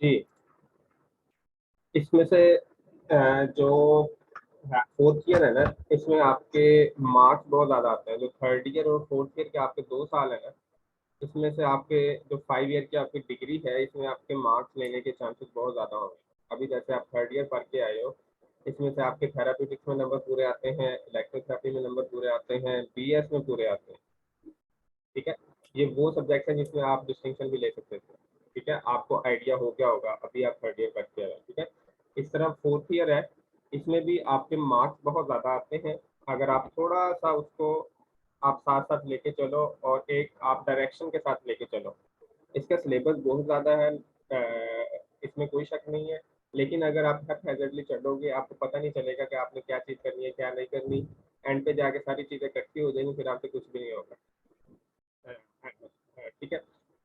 जी, इसमें से जो फोर्थ ईयर है ना, इसमें आपके मार्क्स बहुत ज़्यादा आते हैं। जो थर्ड ईयर और फोर्थ ईयर के आपके 2 साल है ना, इसमें से आपके जो 5 ईयर की आपकी डिग्री है, इसमें आपके मार्क्स लेने के चांसेस बहुत ज़्यादा होंगे। अभी जैसे आप थर्ड ईयर पढ़ के आए हो, इसमें से आपके थेरापीटिक्स में नंबर पूरे आते हैं, इलेक्ट्रोथेरेपी में नंबर पूरे आते हैं, बीएस में पूरे आते हैं। ठीक है, ये वो सब्जेक्ट है जिसमें आप डिस्टिंक्शन भी ले सकते थे। ठीक है, आपको आइडिया हो गया होगा, अभी आप थर्ड ईयर करते हैं। ठीक है, इस तरह फोर्थ ईयर है, इसमें भी आपके मार्क्स बहुत ज़्यादा आते हैं। अगर आप थोड़ा सा उसको आप साथ साथ लेके चलो और एक आप डायरेक्शन के साथ लेके चलो। इसका सिलेबस बहुत ज़्यादा है, इसमें कोई शक नहीं है। लेकिन अगर आप हैप्पीली चढ़ोगे, आपको पता नहीं चलेगा कि आपने क्या चीज़ करनी है, क्या नहीं करनी। एंड पे जाके सारी चीज़ें इकट्ठी हो जाएंगी, फिर आपसे कुछ भी नहीं होगा। ठीक है,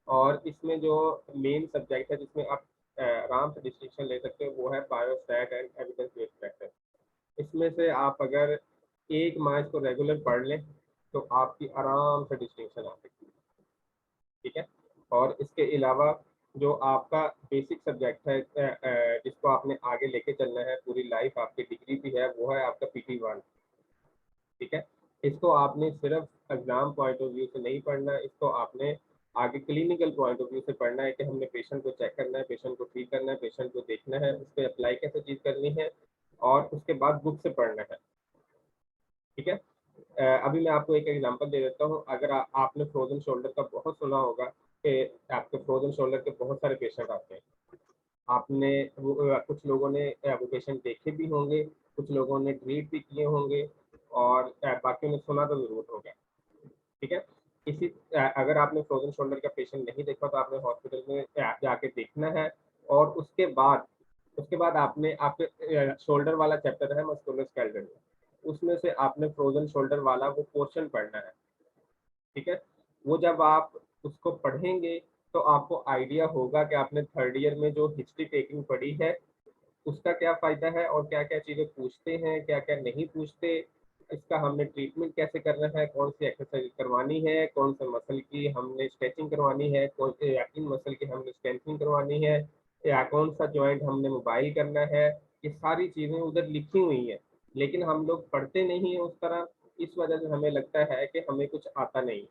और इसमें जो मेन सब्जेक्ट है जिसमें आप आराम से डिस्टिंक्शन ले सकते हो, वो है biostat and evidence based practice. इसमें से आप अगर एक माह इसको रेगुलर पढ़ लें, तो आपकी आराम से डिस्टिंक्शन आ सकती है। ठीक है, और इसके अलावा जो आपका बेसिक सब्जेक्ट है, जिसको आपने आगे लेके चलना है पूरी लाइफ, आपकी डिग्री भी है, वो है आपका PT1। ठीक है, इसको आपने सिर्फ एग्जाम पॉइंट ऑफ व्यू से नहीं पढ़ना, इसको आपने आगे क्लिनिकल पॉइंट ऑफ व्यू से पढ़ना है कि हमने पेशेंट को चेक करना है, पेशेंट को ठीक करना है, पेशेंट को देखना है, उस पर अप्लाई कैसे चीज़ करनी है, और उसके बाद बुक से पढ़ना है। ठीक है, अभी मैं आपको एक एग्जांपल दे देता हूँ। अगर आपने फ्रोजन शोल्डर का बहुत सुना होगा कि आपके फ्रोजन शोल्डर के बहुत सारे पेशेंट आते हैं। आपने कुछ लोगों ने वो पेशेंट देखे भी होंगे, कुछ लोगों ने ट्रीट भी किए होंगे, और बाकियों ने सुना तो ज़रूर होगा। ठीक है, अगर आपने फ्रोजन शोल्डर का पेशेंट नहीं देखा, तो आपने हॉस्पिटल में जाके देखना है। और उसके बाद आपने आपके शोल्डर वाला चैप्टर है मस्कुलोस्केलेटल, उसमें से आपने फ्रोजन शोल्डर वाला वो पोर्शन पढ़ना है। ठीक है, वो जब आप उसको पढ़ेंगे, तो आपको आइडिया होगा कि आपने थर्ड ईयर में जो हिस्ट्री टेकिंग पढ़ी है, उसका क्या फ़ायदा है, और क्या-क्या चीज़ें पूछते हैं, क्या-क्या नहीं पूछते, इसका हमने ट्रीटमेंट कैसे करना है, कौन-सी एक्सरसाइज़ करवानी है, कौन-से मसल की हमने स्ट्रेचिंग करवानी है, कौन से या किन मसल की हमने स्ट्रेंथनिंग करवानी है, या कौन-सा जॉइंट हमने मोबाइल करना है। ये सारी चीज़ें उधर लिखी हुई हैं, लेकिन हम लोग पढ़ते नहीं हैं उस तरह। इस वजह से हमें लगता है कि हमें कुछ आता नहीं।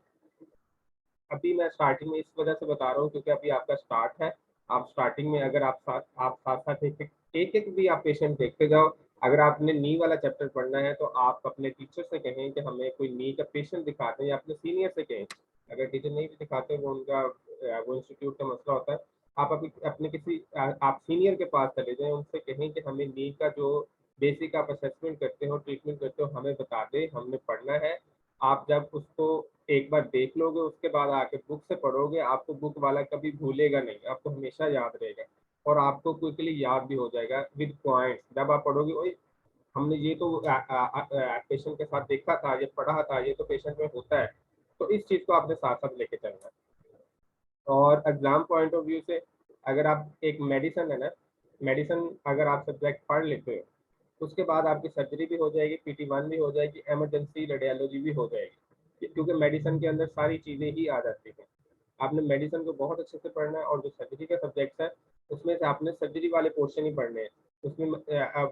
अभी मैं स्टार्टिंग में इस वजह से बता रहा हूँ क्योंकि अभी आपका स्टार्ट है। आप स्टार्टिंग में अगर आप साथ-साथ एक-एक भी आप पेशेंट देखते जाओ। अगर आपने नी वाला चैप्टर पढ़ना है, तो आप अपने टीचर से कहें कि हमें कोई नी का पेशेंट दिखा दें, या अपने सीनियर से कहें। अगर टीचर नहीं भी दिखाते, वो उनका वो इंस्टीट्यूट का मसला होता है। आप अपने किसी आप सीनियर के पास चले जाएँ, उनसे कहें कि हमें नी का जो बेसिक आप असेसमेंट करते हो, ट्रीटमेंट करते हो, हमें बता दें, हमने पढ़ना है। आप जब उसको एक बार देख लोगे, उसके बाद आके बुक से पढ़ोगे, आपको बुक वाला कभी भूलेगा नहीं, आपको हमेशा याद रहेगा, और आपको क्विकली याद भी हो जाएगा विद पॉइंट्स। जब आप पढ़ोगे, ओए हमने ये तो पेशेंट के साथ देखा था, ये पढ़ा था, ये तो पेशेंट में होता है। तो इस चीज़ को आपने साथ-साथ लेके चलना है। और एग्ज़ाम पॉइंट ऑफ व्यू से, अगर आप एक मेडिसिन है ना, मेडिसिन अगर आप सब्जेक्ट पढ़ लेते हो, उसके बाद आपकी सर्जरी भी हो जाएगी, PT1 भी हो जाएगी, इमरजेंसी रेडियोलॉजी भी हो जाएगी। क्योंकि मेडिसिन के अंदर सारी चीज़ें ही आ जाती हैं। आपने मेडिसिन को बहुत अच्छे से पढ़ना है, और जो सर्जरी का सब्जेक्ट है, उसमें से आपने सर्जरी वाले पोर्शन ही पढ़ने हैं। उसमें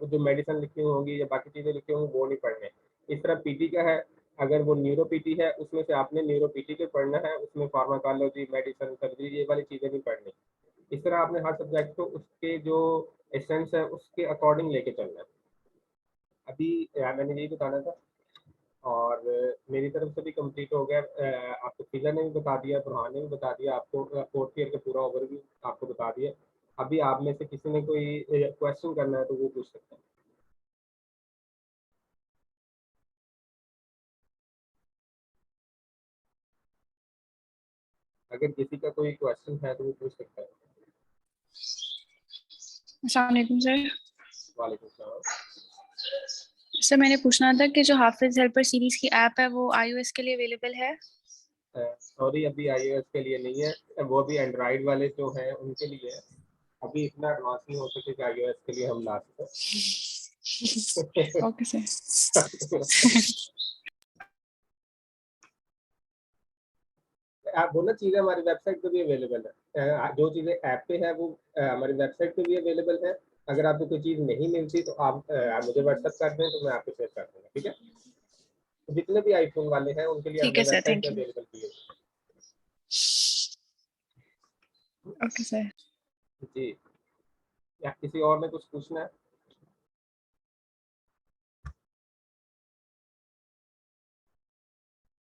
जो मेडिसिन लिखी होंगी या बाकी चीज़ें लिखी होंगी, वो नहीं पढ़ने। इस तरह पीटी का है, अगर वो न्यूरो पीटी है, उसमें से आपने न्यूरो पीटी के पढ़ना है, उसमें फार्माकोलॉजी, मेडिसिन, सर्जरी, ये वाली चीज़ें नहीं पढ़नी। इस तरह आपने हर सब्जेक्ट को उसके जो एसेंस है, उसके अकॉर्डिंग लेके चलना है। अभी मैंने यही बताना था, और मेरी तरफ से भी कंप्लीट हो गया। आपको फिजा ने भी बता दिया, बुरहान ने भी बता दिया, आपको फोर्थ ईयर का पूरा ओवरव्यू आपको बता दिया। अभी आप में से किसी ने कोई क्वेश्चन करना है, तो वो पूछ सकते हैं। अगर किसी का कोई क्वेश्चन है, तो वो पूछ सकता है। अस्सलाम वालेकुम सर। वालेकुम सलाम। सर मैंने पूछना था कि जो हाफिज हेल्पर सीरीज की ऐप है वो iOS के लिए अवेलेबल है? सॉरी, अभी iOS के लिए नहीं है, वो भी एंड्रॉइड वाले जो हैं उनके लिए है। अभी इतना एडवांस नहीं हो सके कि iOS के लिए हम ला ओके सर। सकें। वो ना चीज़ें हमारी वेबसाइट पे भी अवेलेबल है। जो चीज़ें ऐप पे है वो हमारी वेबसाइट पे भी अवेलेबल है। अगर आपको कोई चीज़ नहीं मिलती तो आप मुझे व्हाट्सएप कर दें तो मैं आपको शेयर कर दूँगा, ठीक है? तो जितने भी आईफ़ोन वाले हैं उनके लिए ठीक हमने है सर, वेबसाइट पे थैंक यू। अवेलेबल की है। Okay sir. जी, या किसी और ने कुछ पूछना है?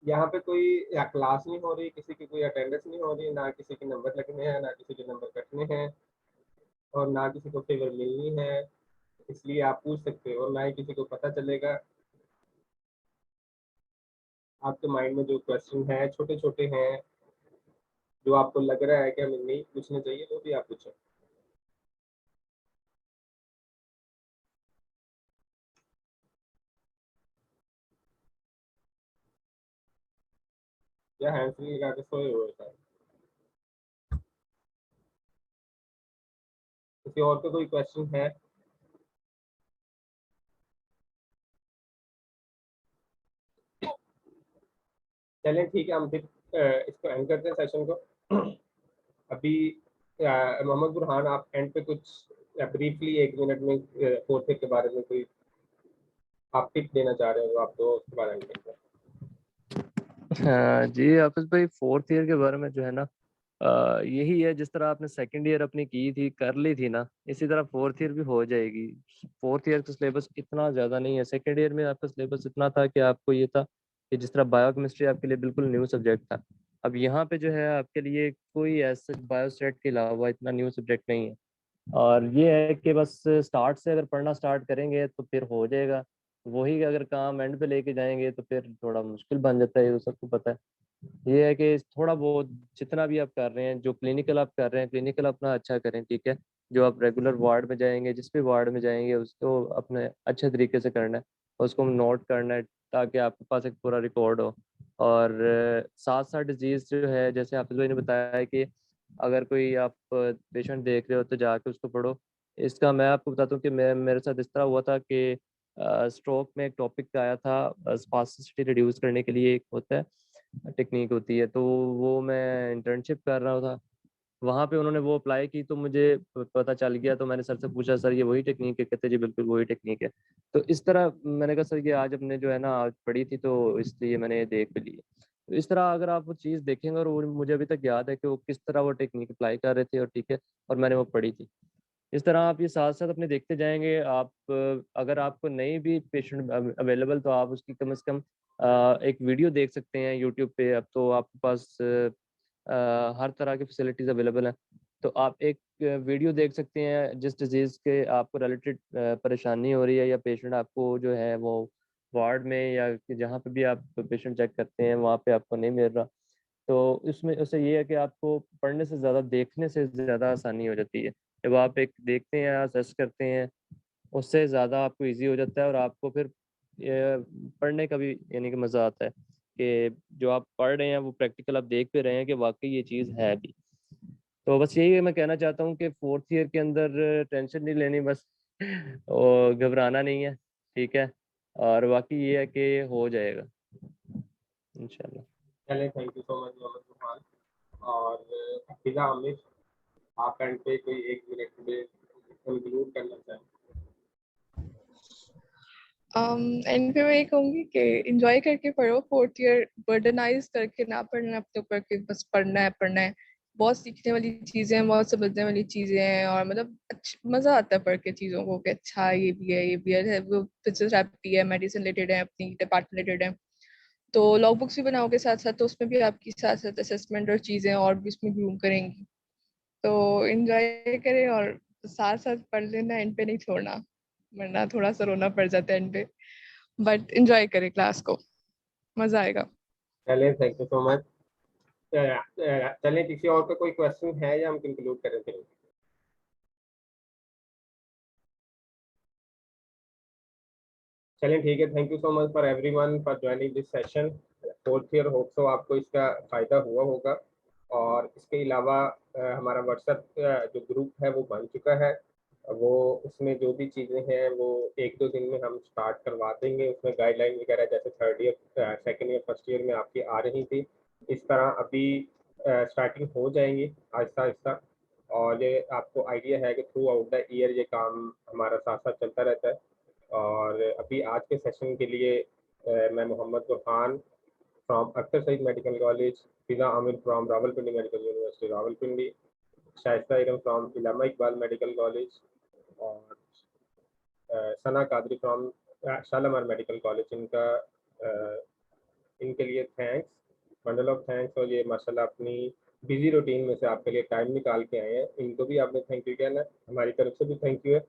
यहाँ पे कोई या क्लास नहीं हो रही, किसी की कोई अटेंडेंस नहीं हो रही, ना किसी के नंबर लगने हैं, ना किसी के नंबर कटने हैं और ना किसी को फ़ेवर मिलनी है, इसलिए आप पूछ सकते हो और ना ही किसी को पता चलेगा। आपके माइंड में जो क्वेश्चन है, छोटे-छोटे हैं, जो आपको लग रहा है कि हमें नहीं पूछने चाहिए, वो भी आप पूछें। या हैंड फ्री लगा के सोए हुए थे? किसी और का कोई क्वेश्चन है? चलें ठीक है, हम फिर इसको एंड करते हैं सेशन को। अभी मोहम्मद बुरहान आप एंड पे कुछ ब्रीफली 1 मिनट में फोर्थ ईयर के बारे में कोई आप टिप देना चाह रहे हो तो आप दो, उसके बाद एंड करते हैं। हाँ जी हाफिज भाई, फोर्थ ईयर के बारे में जो है ना, यही है, जिस तरह आपने सेकंड ईयर अपनी की थी, कर ली थी ना, इसी तरह फोर्थ ईयर भी हो जाएगी। फोर्थ ईयर का सिलेबस इतना ज़्यादा नहीं है। सेकंड ईयर में आपका सिलेबस इतना था कि आपको ये था कि जिस तरह बायोकेमिस्ट्री आपके लिए बिल्कुल न्यू सब्जेक्ट था, अब यहाँ पे जो है आपके लिए कोई ऐसा बायोस्टेट के अलावा इतना न्यू सब्जेक्ट नहीं है। और ये है कि बस स्टार्ट से अगर पढ़ना स्टार्ट करेंगे तो फिर हो जाएगा। वही अगर काम एंड पे लेके जाएंगे तो फिर थोड़ा मुश्किल बन जाता है, ये तो सबको पता है। ये है कि थोड़ा बहुत जितना भी आप कर रहे हैं, जो क्लिनिकल आप कर रहे हैं, क्लिनिकल अपना अच्छा करें, ठीक है। जो आप रेगुलर वार्ड में जाएंगे, जिस भी वार्ड में जाएंगे, उसको अपने अच्छे तरीके से करना है, उसको नोट करना है, ताकि आपके पास एक पूरा रिकॉर्ड हो। और साथ साथ डिजीज़ जो है, जैसे हाफिज़ भाई ने बताया है कि अगर कोई आप पेशेंट देख रहे हो तो जाके उसको पढ़ो। इसका मैं आपको बताता हूँ कि मैं मेरे साथ इस तरह हुआ था कि स्ट्रोक में एक टॉपिक आया था, स्पास्टिसिटी रिड्यूस करने के लिए एक होता है, टेक्निक होती है, तो वो मैं इंटर्नशिप कर रहा था। वहाँ पे उन्होंने वो अप्लाई की तो मुझे पता चल गया, तो मैंने सर से पूछा, सर ये वही टेक्निक है? कहते जी बिल्कुल वही टेक्निक है। तो इस तरह मैंने कहा सर ये आज अपने जो है ना आज पढ़ी थी तो इसलिए मैंने ये देख भी ली। तो इस तरह अगर आप वो चीज़ देखेंगे, और वो मुझे अभी तक याद है कि वो किस तरह वो टेक्निक अप्लाई कर रहे थे, और ठीक है, और मैंने वो पढ़ी थी। इस तरह आप ये साथ साथ अपने देखते जाएंगे। आप अगर आपको नहीं भी पेशेंट अवेलेबल, तो आप उसकी कम से कम एक वीडियो देख सकते हैं यूट्यूब पे। अब तो आपके पास हर तरह की फैसिलिटीज़ अवेलेबल हैं। तो आप एक वीडियो देख सकते हैं जिस डिज़ीज़ के आपको रिलेटेड परेशानी हो रही है, या पेशेंट आपको जो है वो वार्ड में या कि जहाँ पे भी आप पेशेंट चेक करते हैं वहाँ पे आपको नहीं मिल रहा। तो इसमें उससे ये है कि आपको पढ़ने से ज़्यादा देखने से ज़्यादा आसानी हो जाती है। जब आप एक देखते हैं, असेस करते हैं, उससे ज़्यादा आपको ईज़ी हो जाता है, और आपको फिर पढ़ने का भी यानी कि मज़ा आता है कि जो आप पढ़ रहे हैं वो प्रैक्टिकल आप देख भी रहे हैं कि वाक़ई ये चीज़ है भी। तो बस यही मैं कहना चाहता हूँ कि फोर्थ ईयर के अंदर टेंशन नहीं लेनी बस, और घबराना नहीं है, ठीक है। और बाकी ये है कि हो जाएगा इंशाल्लाह। चलें, thank you so much Mohammad Burhan. और फिजा आमिर, आप एंड पे कोई 1 मिनट में कंक्लूड करना चाहें? एंड पे मैं ये कहूँगी कि इंजॉय करके पढ़ो। फोर्थ ईयर बर्डनाइज करके ना पढ़ना अपने ऊपर कि बस पढ़ना है पढ़ना है। बहुत सीखने वाली चीज़ें हैं, बहुत समझने वाली चीज़ें हैं, और मतलब मज़ा आता है पढ़ के चीज़ों को कि अच्छा ये भी है ये भी है। वो फिजियोथेरेपी है, मेडिसिन रिलेटेड है, अपनी डिपार्टमेंट रिलेटेड है। तो लॉग बुक्स भी बनाओगे साथ साथ, तो उसमें भी आपकी साथ साथ असेसमेंट और चीज़ें और भी उसमें ग्रूम करेंगी। तो इंजॉय करें और साथ साथ पढ़ लेना, एंड पे नहीं छोड़ना, वरना थोड़ा सा रोना पड़ जाता है एंड पे। बट इंजॉय करें क्लास को, मजा आएगा। चलें, थैंक यू सो मच। चलें, किसी और का कोई क्वेश्चन है या हम कंक्लूड करें फिर? चलें ठीक है, thank you so much for everyone for joining this session. Fourth year hope so आपको इसका फ़ायदा हुआ होगा। और इसके अलावा हमारा व्हाट्सएप जो ग्रुप है वो बन चुका है। वो उसमें जो भी चीज़ें हैं वो 1-2 दिन में हम स्टार्ट करवा देंगे। उसमें गाइडलाइन वगैरह जैसे third year, second year, first year में आपकी आ रही थी, इस तरह अभी स्टार्टिंग हो जाएंगी आहिस्ता आहिस्ता, और ये आपको आइडिया है कि थ्रू आउट द ईयर ये काम हमारा साथ साथ चलता रहता है। और अभी आज के सेशन के लिए मैं Mohammad Burhan from Akhtar Saeed medical college, Fiza Aamir from Rawalpindi medical university Rawalpindi, Shaista Iram from Allama Iqbal medical college, और Sana Qadri from Shalamar medical college, इनके लिए थैंक्स, बंडल ऑफ थैंक्स। और ये माशाल्लाह अपनी बिजी रूटीन में से आपके लिए टाइम निकाल के आए हैं, इनको भी आपने थैंक यू कहना है, हमारी तरफ से भी थैंक यू है।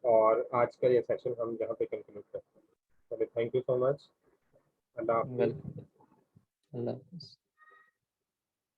और आज का ये सेशन हम यहाँ पे कंक्लूड करते हैं। चलिए, थैंक यू सो मच। अल्लाह हाफिज़। वेलकम। अल्लाह हाफिज़।